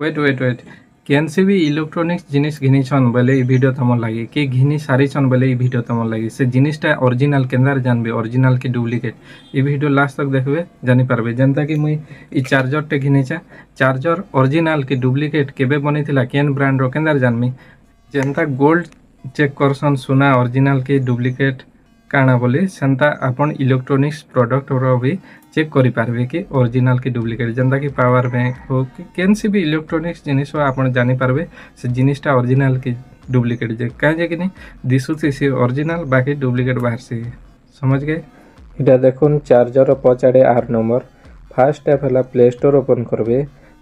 wait কেন C B electronics জিনিস ঘিনিছন বলে এই ভিডিও তোমার লাগি কি ঘিনি সারিছন বলে এই ভিডিও তোমার লাগি সে জিনিসটা অরিজিনাল কেন্দার জানবে অরিজিনাল কি ডুপ্লিকেট এই ভিডিও লাস্ট তক দেখবে জানি পারবে যেনতা কি মুই এই চার্জরটা ঘিনিছা চার্জর অরিজিনাল কি ডুপ্লিকেট কেবে বনিଥିଲା কেন ব্র্যান্ডর কেন্দার জানমি ଯେନ୍ତା ଗୋଲ୍ଡ ଚେକ୍ କରସନ୍ ସୁନା ଅରିଜିନାଲ କି ଡୁପ୍ଲିକେଟ୍ କାଣା ବୋଲି ସେନ୍ତା ଆପଣ ଇଲେକ୍ଟ୍ରୋନିକ୍ସ ପ୍ରଡକ୍ଟର ବି ଚେକ୍ କରିପାରିବେ କି ଅରିଜିନାଲ କି ଡୁପ୍ଲିକେଟ୍ ଯେନ୍ତା କି ପାୱାର ବ୍ୟାଙ୍କ ହଉ କି କେନ୍ସି ବି ଇଲେକ୍ଟ୍ରୋନିକ୍ସ ଜିନିଷ ଆପଣ ଜାଣିପାରିବେ ସେ ଜିନିଷଟା ଅରିଜିନାଲ କି ଡୁପ୍ଲିକେଟ୍ ଯେ କାହିଁ ଯେ କିନି ଦିଶୁଛି ସେ ଅରିଜିନାଲ ବାକି ଡୁପ୍ଲିକେଟ୍ ବାହାରସି समझ गए इटा देखुन चार्जर पचाड़े 8 नंबर फास्ट ऐप है प्ले स्टोर ओपन करबे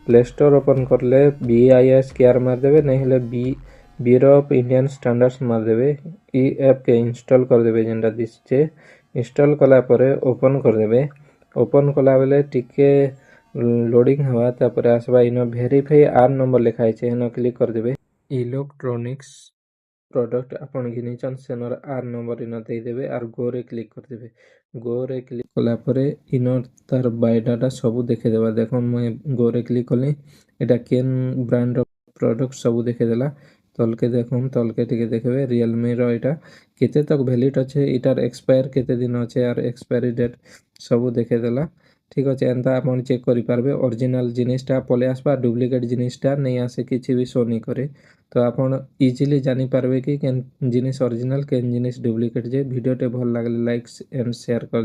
प्ले स्टोर ओपन करले BIS केयर मारदेवे नहीं हेले ब्यूरो ऑफ इंडियन स्टैंडर्ड्स मारदेवे ई ऐप के इंस्टॉल करदेवे जेनटा दिसचे इंस्टॉल कला परे ओपन करदेवे ओपन कला बेले टिके लोडिंग हवा तापर आसबा इनो वेरीफाई 8 नंबर लिखाई छे इनो क्लिक करदेवे इलेक्ट्रॉनिक्स प्रोडक्ट आपण घिनीचन सेनर 8 नंबर इनो देदेवे आर गो रे क्लिक करदेवे गो रे क्लिक कला परे इनो तार बायोडाटा सब देखे देबा देखो मैं गो रे क्लिक कली एटा केन ब्रांड प्रोडक्ट सब देखे देला तलके देखुन तलके टिके देखबे रियलमी रो एटा केते तक वैलिड अछि इटार एक्सपायर केते दिन अछि आर एक्सपायरी डेट सब देखे देला ठीक अछि एंता आपण चेक करि पारबे ओरिजिनल जिनिसटा पले आसबा डुप्लिकेट जिनिसटा नै आसे किछि भी शो नै करे तो आपण इजीली जानि पारबे कि केन जिनिस ओरिजिनल केन जिनिस डुप्लिकेट जे वीडियो टे भल लागले लाइक एंड शेयर कर